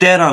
13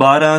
12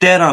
13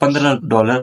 $15،